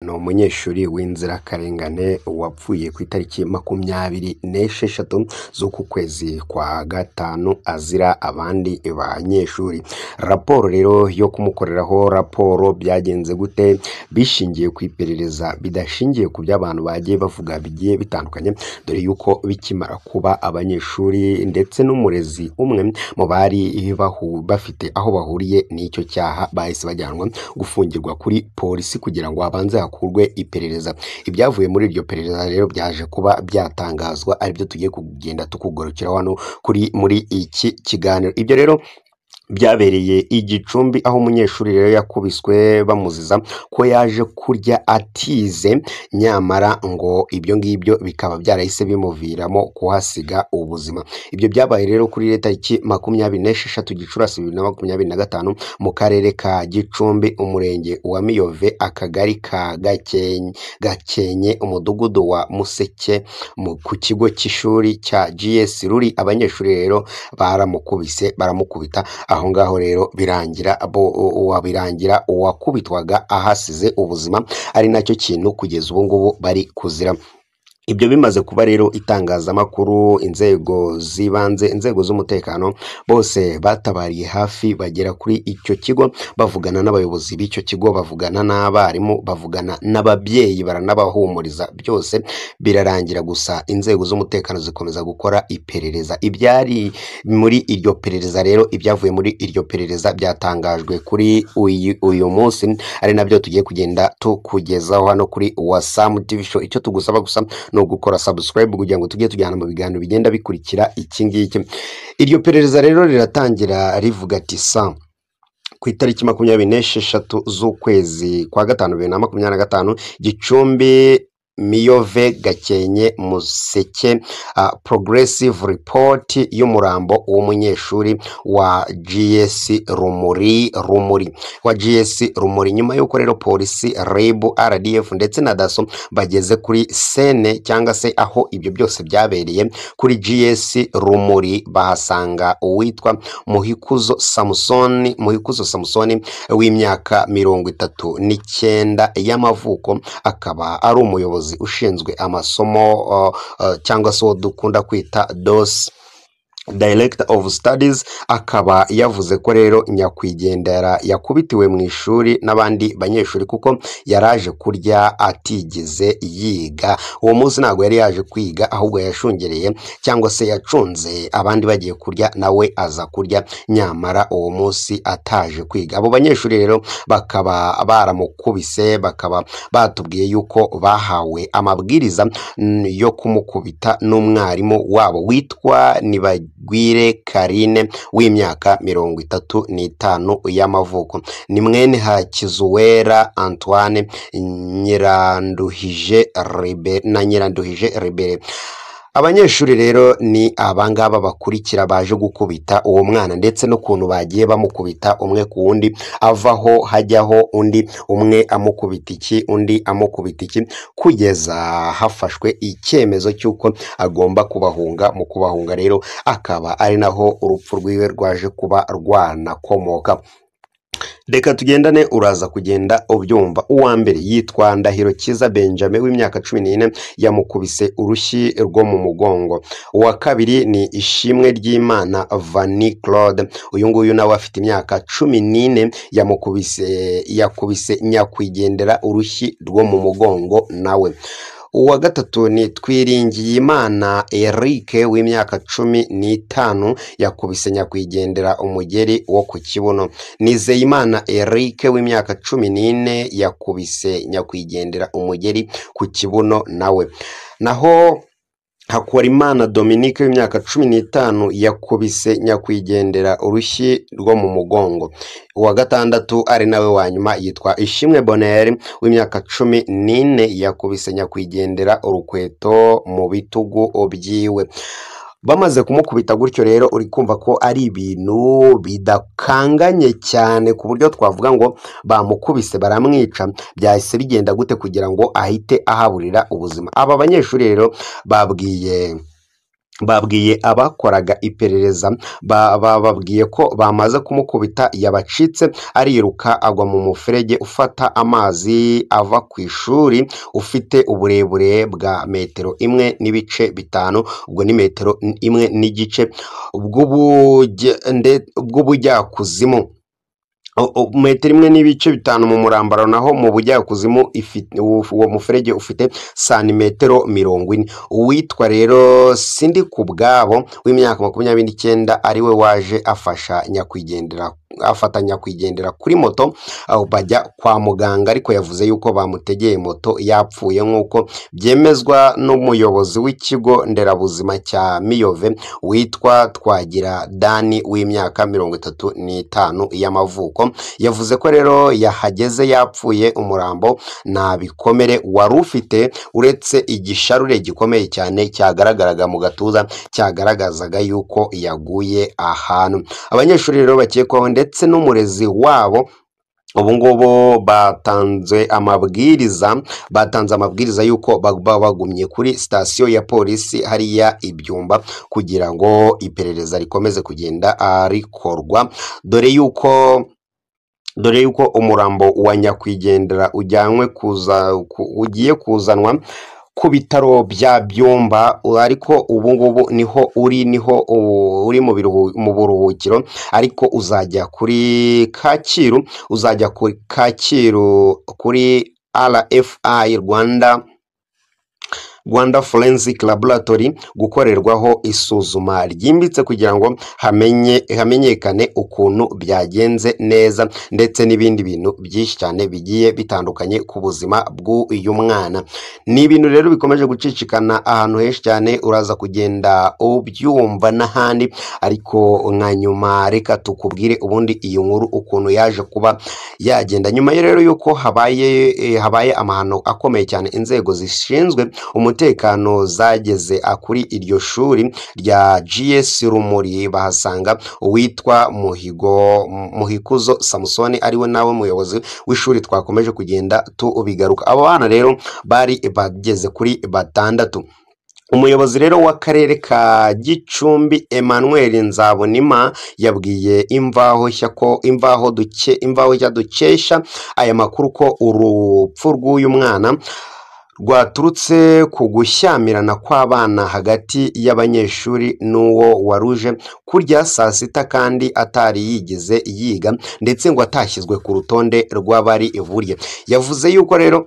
ni umunyeshuri w'inzirakarengane wapfuye ku itariki 26 z'uku kwezi kwa gatanu azira abandi banyeshuri. Raporo rero yo kumukoreraho raporo byagenze gute, bishingiye ku iperereza bidashingiye ku by'abantu bagiye bavuga bigiye bitandukanye, dore yuko bikimara kuba abanyeshuri ndetse n'umurezi umwe mu bari bafite aho bahuriye n'icyo cyaha bahise bajyanwa gufungirwa kuri polisi kugira ngo habanze hakurwe iperereza. Ibyavuye muri iryo perereza rero byaje kuba byatangazwa, aribyo tugiye kugenda tukugorokera hano muri iki kiganiro. Ibyo rero byabereye i Gicumbi, aho umunyeshuri rero yakubiswe bamuziza ko yaje kurya atize, nyamara ngo ibyo ngibyo bikaba byarahise bimuviramo kuhasiga ubuzima. Ibyo byabaye rero kuri tariki 26 Gicurasi 2025 mu karere ka Gicumbi, umurenge wa Miyove, akagari ka Gakenke, umudugudu wa Museke, ku kigo cy'ishuri cya GS Ruri. Abanyeshuri rero baramukubise baramukubita, aho ngaho rero birangira uwakubitwaga ahasize ubuzima, ari nacyo kintu kugeza ubu ngubu bari kuzira. Ibyo bimaze kuba rero itangazamakuru, inzego z'ibanze, inzego z'umutekano bose batabariye hafi, bagera kuri icyo kigo bavugana n'abayobozi b'icyo kigo, bavugana n'abarimu, bavugana n'ababyeyi, baranabahumuriza, byose birarangira. Gusa inzego z'umutekano zikomeza gukora iperereza. Ibyari muri iryo perereza rero, ibyavuye muri iryo perereza byatangajwe kuri uyu munsi, ari nabyo tugiye kugenda tukugezaho hano kuri Wasam TV Show. Icyo tugusaba gusa no gukora subscribe kugira ngo tujye tujyana mu biganiro bigenda bikurikira iki ngiki. Iryo perereza rero riratangira rivuga ati ku itariki 26 z'ukwezi kwa gatanu 2025, Gicumbi, Miyove, Gakenke, Museke, progressive report y'umurambo w'umunyeshuri wa GS Rumuri wa GS Rumuri. Nyuma y'uko rero polisi, REB, RDF ndetse na DASO bageze kuri sene cyangwa se aho ibyo byose byabereye kuri GS Rumuri, bahasanga uwitwa Muhikuzo Samson w'imyaka 39 y'amavuko, akaba ari umuyobozi ushinzwe amasomo cyangwa se dukunda kwita DOS, Director of Studies. Akaba yavuze ko rero nyakwigendera yakubitiwe mu ishuri n'abandi banyeshuri kuko yaraje kurya atigeze yiga. Uwo munsi ntabwo yari yaje kwiga, ahubwo yashungereye cyangwa se yacunze abandi bagiye kurya, nawe aza kurya, nyamara uwo munsi ataje kwiga. Abo banyeshuri rero bakaba baramukubise, bakaba batubwiye yuko bahawe amabwiriza yo kumukubita n'umwarimu wabo witwa Nibagwire Karine w'imyaka 35 y'amavuko. Ni mwene Hakizuwera Antoine Nyiranduhije Rebere. Abanyeshuri rero ni abangaba bakurikira baje gukubita uwo mwana, ndetse n'ukuntu bagiye bamukubita umwe ku wundi, avaho hajyaho undi, umwe amukubita iki, undi amukubita iki, kugeza hafashwe icyemezo cy'uko agomba kubahunga. Mu kubahunga rero akaba ari naho urupfu rwiwe rwaje kuba rwanakomoka. Reka tugendane uraza kugenda ubyumva. Uwa mbere yitwa Ndahiro Kiza Benjamin w'imyaka 14, yamukubise urushyi rwo mu mugongo. Uwa kabiri ni Ishimwe ry'Imana Vani Claude, uyu nguyu nawe afite imyaka 14, yakubise nyakwigendera urushyi rwo mu mugongo nawe. Uwa gatatu ni Twiringiyimana Eric w'imyaka 15, yakubise nyakwigendera umugeri wo ku kibuno. Nizeyimana Eric w'imyaka 14, yakubise nyakwigendera umugeri ku kibuno nawe. Naho Hakurimana Dominique w'imyaka 15, yakubise nyakwigendera urushyi rwo mu mugongo. Uwa gatandatu ari nawe wa nyuma yitwa Ishimwe Bonheur w'imyaka 14, yakubise nyakwigendera urukweto mu bitugu byiwe. Bamaze kumukubita gutyo rero, uri kumva ko ari ibintu bidakanganye cyane ku buryo twavuga ngo bamukubise baramwica. Byahise bigenda gute kugira ngo ahite ahaburira ubuzima? Aba banyeshuri rero babwiye babwiye abakoraga iperereza bababwiye ko bamaze kumukubita yabacitse ariruka agwa mu muferege ufata amazi ava ku ishuri ufite uburebure bwa metero 1.5 ubwo ni metero 1.5 bw'ubujyakuzimu metero 1.5 mu murambaro naho mu bujyakuzimu uwo muferege ufite santimetero 40. Uwitwa rero Sindi Kubwabo w'imyaka 29 ariwe waje afata nyakwigendera kuri moto aho bajya kwa muganga, ariko yavuze yuko bamutegeye moto yapfuye nk'uko byemezwa n'umuyobozi w'ikigo nderabuzima cya Miyove witwa Twagira Dani w'imyaka 35 y'amavuko. Yavuze ko rero yahageze yapfuye umurambo nta bikomere wari ufite uretse igisharure gikomeye cyane cyagaragaraga mu gatuza cyagaragazaga yuko yaguye ahantu. Abanyeshuri rero bakekwaho ndetse n'umurezi wabo ubu ngubu batanze amabwiriza yuko bagumye kuri sitasiyo ya polisi hariya Ibyumba kugira ngo iperereza rikomeze kugenda rikorwa, dore yuko umurambo wa nyakwigendera ugiye kuzanwa ku bitaro bya Byumba, ariko ubu ngubu niho uri mu buruhukiro, ariko uzajya kuri Kacyiru kuri RFI Rwanda Forensic Laboratory gukorerwaho isuzuma ryimbitse kugira ngo hamenyekane ukuntu byagenze neza ndetse n'ibindi bintu byinshi cyane bigiye bitandukanye ku buzima bw'uyu mwana. Ni ibintu rero bikomeje gucicikana ahantu henshi cyane, uraza kugenda ubyumva n'ahandi, ariko nka nyuma reka tukubwire ubundi iyi nkuru ukuntu yaje kuba yagenda. Nyuma rero yuko habaye amahano akomeye cyane, inzego zishinzwe umutekano zageze kuri iryo shuri rya GS Rumuri bahasanga uwitwa Muhikuzo Samusoni ariwe nawe muyobozi w'ishuri twakomeje kugenda tubigaruka. Abo bana rero bari bageze kuri 6. Umuyobozi rero w'akarere ka Gicumbi Emmanuel Nzabonima yabwiye Imvaho dukesha aya makuru ko urupfu rw'uyu mwana rwaturutse ku gushyamirana kw'abana hagati y'abanyeshuri n'uwo waruje kurya saa sita kandi atari yigeze yiga ndetse ngo atashyizwe ku rutonde rw'abari burye. Yavuze yuko rero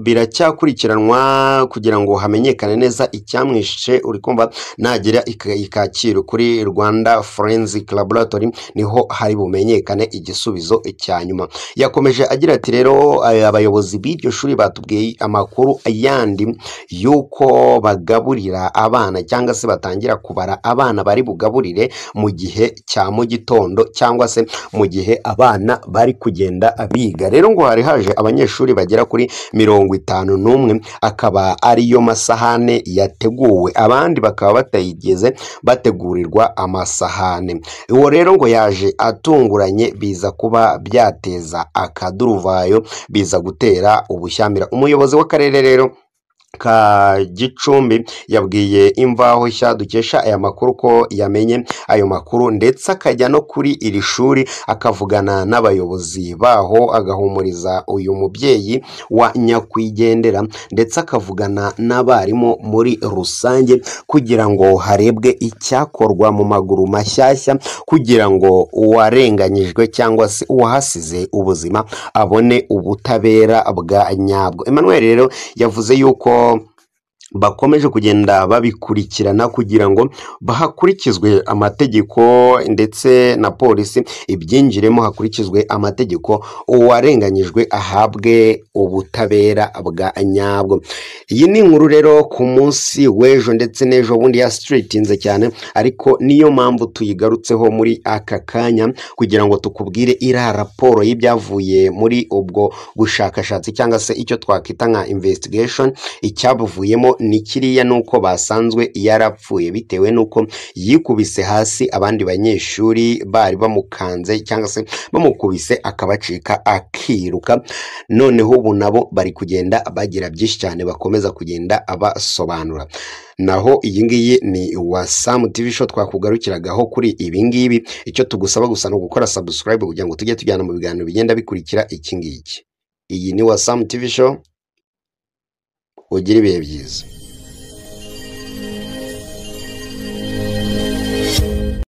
biracyakurikiranwa kugira ngo hamenyekane neza icyamwishe. uri kumva nagera Kacyiru kuri Rwanda Forensic Laboratory niho hari bumenyekane igisubizo cya nyuma. Yakomeje agira ati rero abayobozi b'iryo shuri batubwiye amakuru yandi yuko bagaburira abana cyangwa se batangira kubara abana bari bugaburire mu gihe cya mu gitondo cyangwa se mu gihe abana bari kugenda biga. Rero ngo hari haje abanyeshuri bagera kuri 51, akaba ariyo masahane yateguwe, abandi bakaba batayigeze bategurirwa amasahane. Uwo rero ngo yaje atunguranye biza kuba byateza akaduruvayo, biza gutera ubushyamira. Umuyobozi w'akarere rero ka Gicumbi yabwiye Imvaho dukesha aya makuru ko yamenye ayo makuru ndetse akajya no kuri iri shuri akavugana n'abayobozi baho, agahumuriza uyu mubyeyi wa nyakwigendera ndetse akavugana n'abarimu muri rusange kugira ngo harebwe icyakorwa mu maguru mashyashya kugira ngo uwarenganyijwe cyangwa se uwahasize ubuzima abone ubutabera bwa nyabwo. Emmanuel rero yavuze yuko bakomeje kugenda babikurikirana kugira ngo hakurikizwe amategeko ndetse na polisi ibyinjiremo hakurikizwe amategeko, uwarenganyijwe ahabwe ubutabera bwa nyabwo. Iyi ni inkuru rero ku munsi w'ejo ndetse n'ejo bundi yasitiritinze cyane, ariko niyo mpamvu tuyigarutseho muri aka kanya kugira ngo tukubwire iriya raporo y'ibyavuye muri ubwo bushakashatsi cyangwa se icyo twakwita nka investigation, icyabuvuyemo ni kiriya nuko basanzwe yarapfuye bitewe nuko yikubise hasi abandi banyeshuri bari bamukanze cyangwa se bamukubise akabacika akiruka. Noneho ubu nabo bari kugenda bagira byinshi cyane bakomeza kugenda abasobanura. Naho iyi ngiyi ni Wasam TV show twakugarukiragaho kuri ibi ngibi. Icyo tugusaba gusa no gukora subscribe kugira ngo tujye tujyana mu biganiro bigenda bikurikira iki ngiki. Iyi ni Wasam TV show, ugira ibihe byiza.